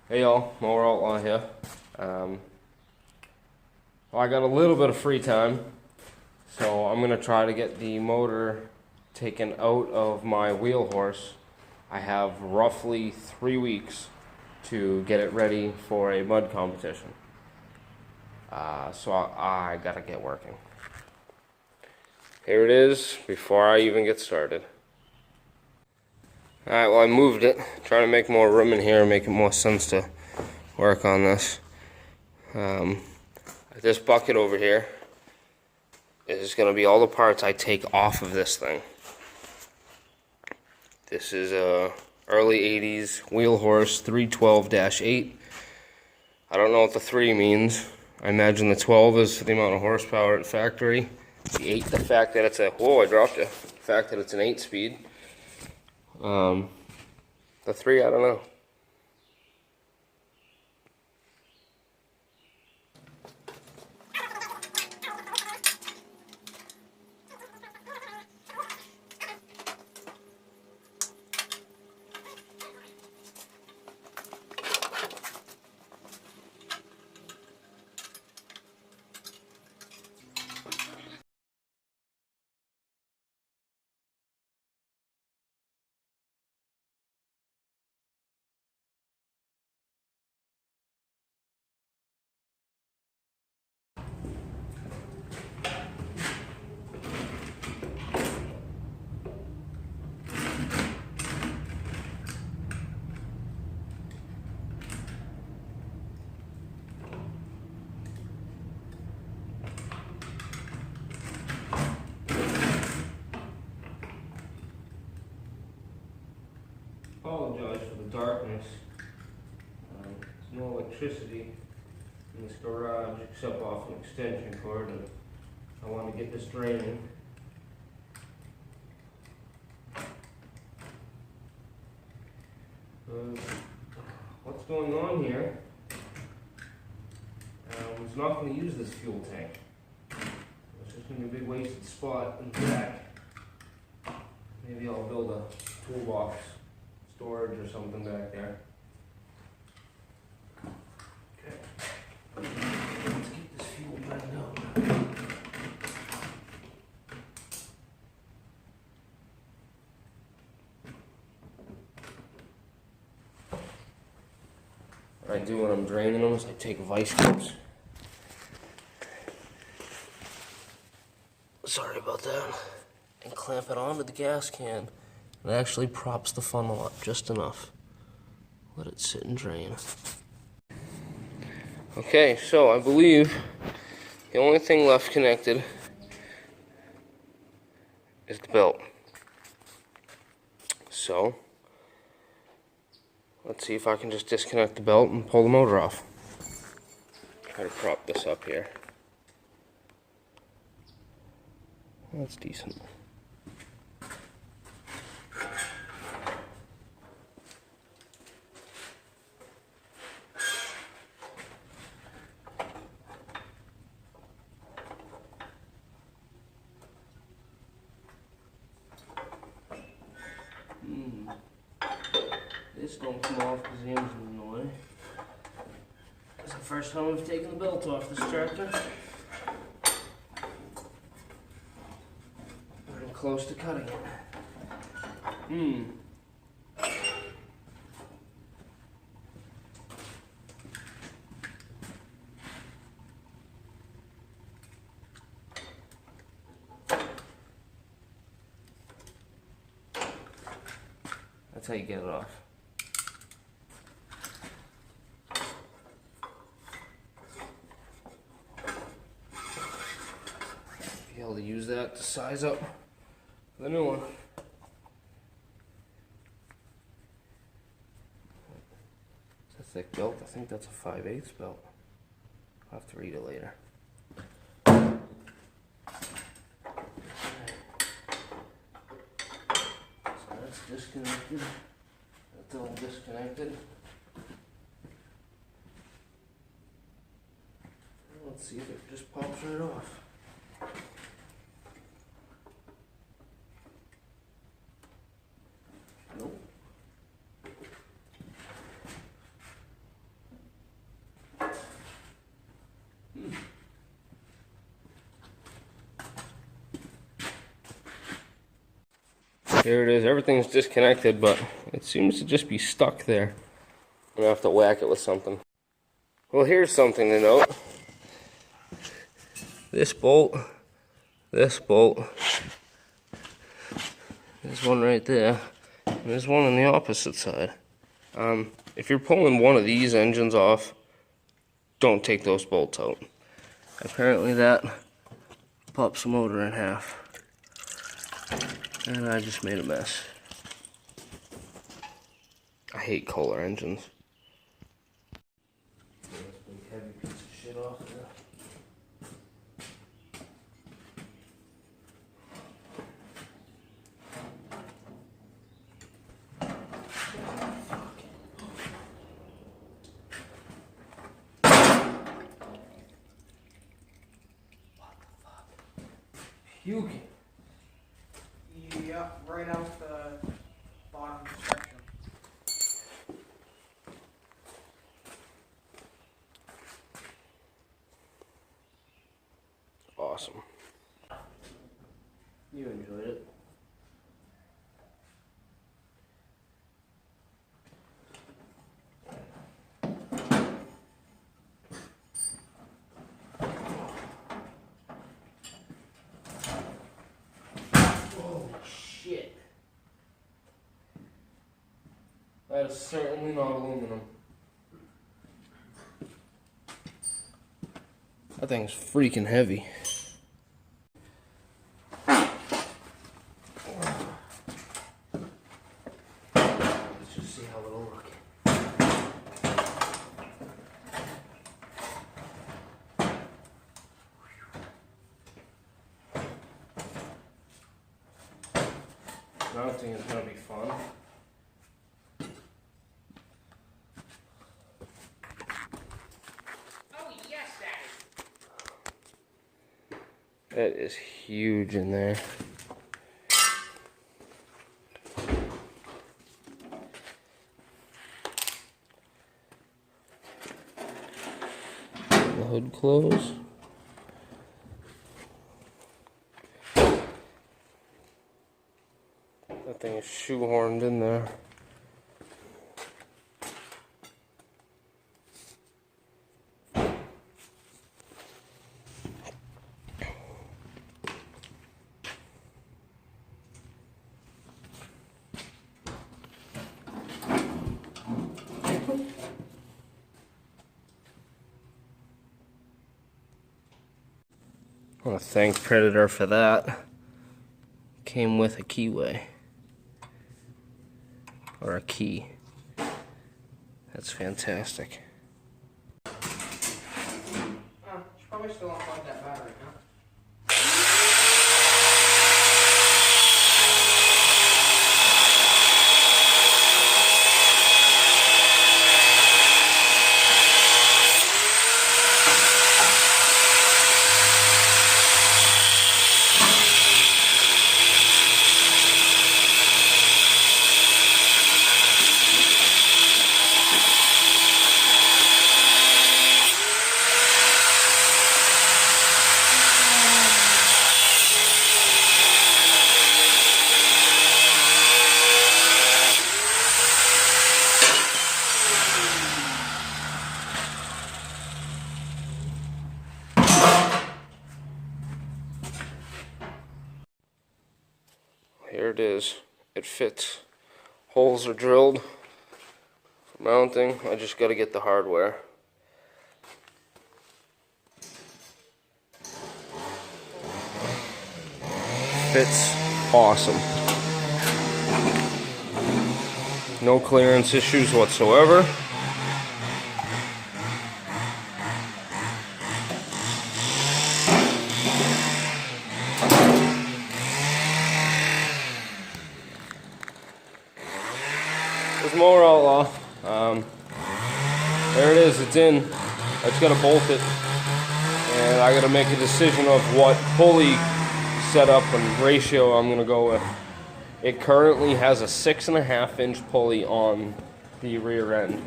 Hey y'all, Mower Outlaw here. Well, I got a little bit of free time, so I'm gonna try to get the motor taken out of my wheel horse. I have roughly 3 weeks to get it ready for a mud competition. So I gotta get working. Here it is, before I even get started. Alright, well I moved it, trying to make more room in here, make it more sense to work on this. This bucket over here is going to be all the parts I take off of this thing. This is a early 80s wheel horse 312-8. I don't know what the 3 means. I imagine the 12 is for the amount of horsepower at factory. The 8, the fact that it's a, whoa, I dropped it. The fact that it's an 8-speed. The 3, I don't know. Apologize for the darkness. There's no electricity in this garage except off an extension cord, and I want to get this draining. What's going on here? I was not going to use this fuel tank. It's just going to be a big wasted spot in the back. Maybe I'll build a toolbox storage or something back there. Okay. Let's get this fuel backed up. What I do when I'm draining them is I take vice grips. Sorry about that. And clamp it onto the gas can. It actually props the funnel up just enough. Let it sit and drain. Okay, so I believe the only thing left connected is the belt. So, let's see if I can just disconnect the belt and pull the motor off. Try to prop this up here. That's decent. This don't come off because the engine's in the way. It's the first time we've taken the belt off this tractor. We're close to cutting it. That's how you get it off. Be able to use that to size up the new one. It's a thick belt. I think that's a 5/8 belt. I'll have to read it later. So that's disconnected. That's all disconnected. Let's see if it just pops right off. Nope. Here it is. Everything's disconnected, but it seems to just be stuck there. I'm gonna have to whack it with something. Well, here's something to note. This bolt, there's one right there, and there's one on the opposite side. If you're pulling one of these engines off, don't take those bolts out. Apparently that pops the motor in half. And I just made a mess. I hate Kohler engines. Heavy piece of shit off there. Puking. Yeah, right out the bottom section. Awesome. You enjoyed it. That is certainly not aluminum. That thing's freaking heavy. Let's just see how it'll look. Mounting is going to be fun. That is huge in there. The hood close. That thing is shoehorned in there. I want to thank Predator for that. Came with a keyway. Or a key. That's fantastic. Should probably still unplug that battery, huh? Here it is. It fits. Holes are drilled for mounting. I just got to get the hardware. Fits awesome. No clearance issues whatsoever. There's Mower Outlaw. There it is, it's in. I just gotta bolt it. And I gotta make a decision of what pulley setup and ratio I'm gonna go with. It currently has a 6.5 inch pulley on the rear end.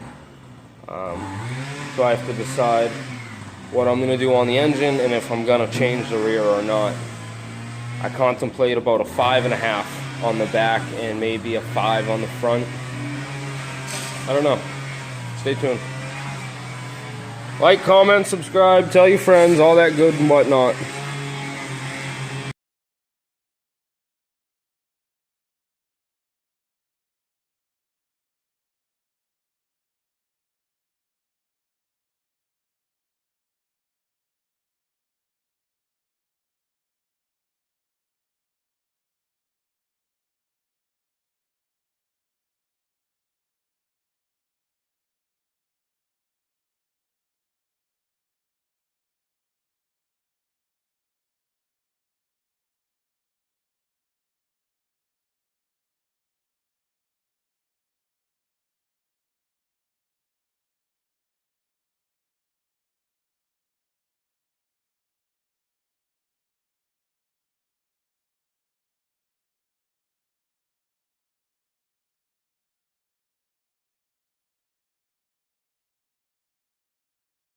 So I have to decide what I'm gonna do on the engine and if I'm gonna change the rear or not. I contemplate about a 5.5 on the back and maybe a 5 on the front. I don't know. Stay tuned. Like, comment, subscribe, tell your friends, all that good and whatnot.